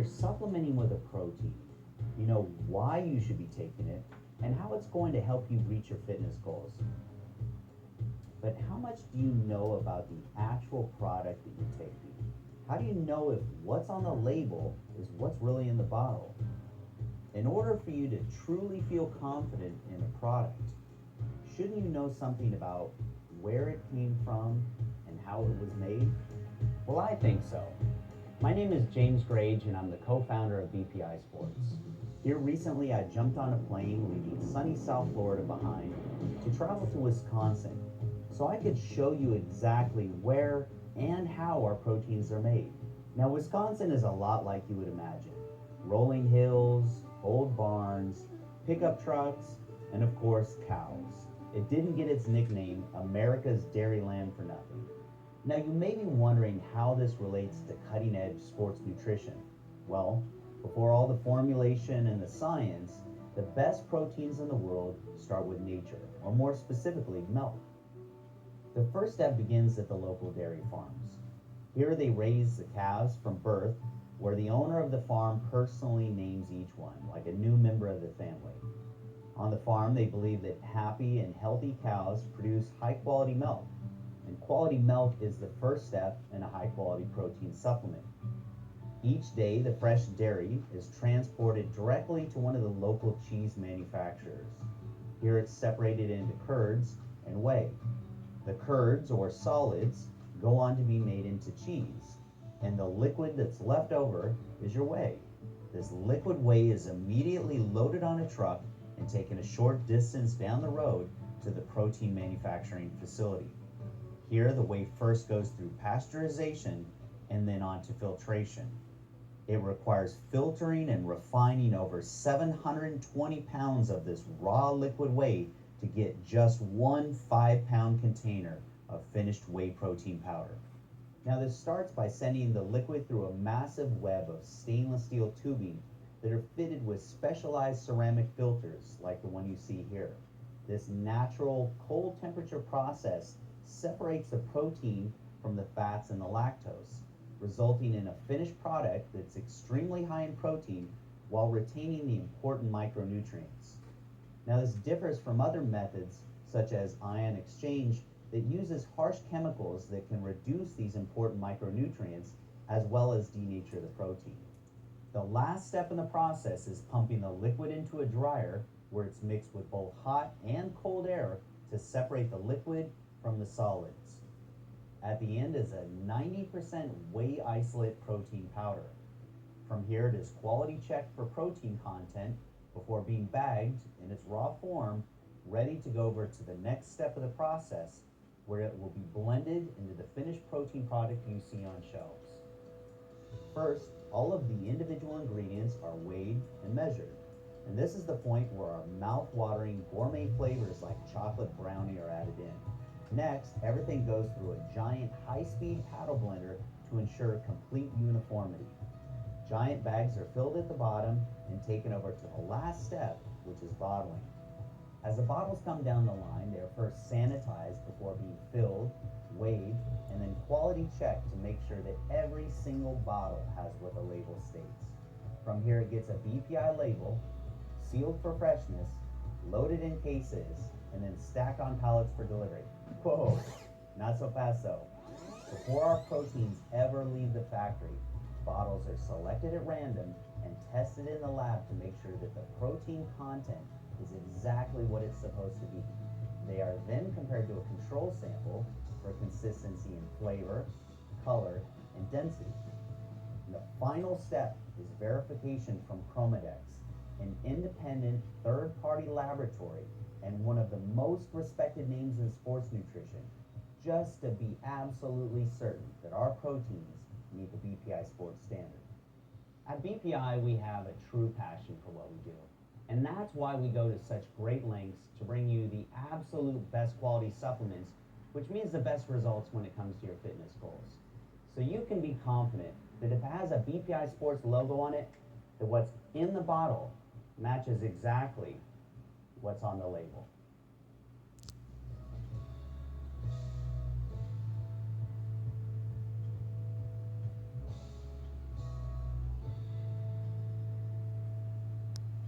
you're supplementing with a protein, you know why you should be taking it and how it's going to help you reach your fitness goals. But how much do you know about the actual product that you're taking? How do you know if what's on the label is what's really in the bottle? In order for you to truly feel confident in a product, shouldn't you know something about where it came from and how it was made? Well, I think so. My name is James Grage, and I'm the co-founder of BPI Sports. Here recently, I jumped on a plane leaving sunny South Florida behind to travel to Wisconsin so I could show you exactly where and how our proteins are made. Now, Wisconsin is a lot like you would imagine. Rolling hills, old barns, pickup trucks, and of course, cows. It didn't get its nickname, America's Dairyland, for nothing. Now, you may be wondering how this relates to cutting edge sports nutrition. Well, before all the formulation and the science, the best proteins in the world start with nature, or more specifically, milk. The first step begins at the local dairy farms. Here they raise the calves from birth, where the owner of the farm personally names each one, like a new member of the family. On the farm, they believe that happy and healthy cows produce high quality milk, and quality milk is the first step in a high quality protein supplement. Each day, the fresh dairy is transported directly to one of the local cheese manufacturers. Here it's separated into curds and whey. The curds, or solids, go on to be made into cheese, and the liquid that's left over is your whey. This liquid whey is immediately loaded on a truck and taken a short distance down the road to the protein manufacturing facility. Here, the whey first goes through pasteurization and then on to filtration. It requires filtering and refining over 720 pounds of this raw liquid whey to get just one 5-pound container of finished whey protein powder. Now, this starts by sending the liquid through a massive web of stainless steel tubing that are fitted with specialized ceramic filters like the one you see here. This natural cold temperature process separates the protein from the fats and the lactose, resulting in a finished product that's extremely high in protein while retaining the important micronutrients. Now, this differs from other methods such as ion exchange that uses harsh chemicals that can reduce these important micronutrients as well as denature the protein. The last step in the process is pumping the liquid into a dryer where it's mixed with both hot and cold air to separate the liquid from the solids. At the end is a 90% whey isolate protein powder. From here it is quality checked for protein content before being bagged in its raw form, ready to go over to the next step of the process where it will be blended into the finished protein product you see on shelves. First, all of the individual ingredients are weighed and measured, and this is the point where our mouth-watering gourmet flavors like chocolate brownie are added in. Next, everything goes through a giant high-speed paddle blender to ensure complete uniformity. Giant bags are filled at the bottom and taken over to the last step, which is bottling. As the bottles come down the line, they are first sanitized before being filled, weighed, and then quality checked to make sure that every single bottle has what the label states. From here it gets a BPI label, sealed for freshness, loaded in cases, and then stacked on pallets for delivery. Whoa, not so fast though. Before our proteins ever leave the factory, bottles are selected at random and tested in the lab to make sure that the protein content is exactly what it's supposed to be. They are then compared to a control sample for consistency in flavor, color, and density. And the final step is verification from Chromadex, an independent third-party laboratory and one of the most respected names in sports nutrition, just to be absolutely certain that our proteins meet the BPI sports standard. At BPI, we have a true passion for what we do. And that's why we go to such great lengths to bring you the absolute best quality supplements, which means the best results when it comes to your fitness goals. So you can be confident that if it has a BPI Sports logo on it, that what's in the bottle matches exactly what's on the label.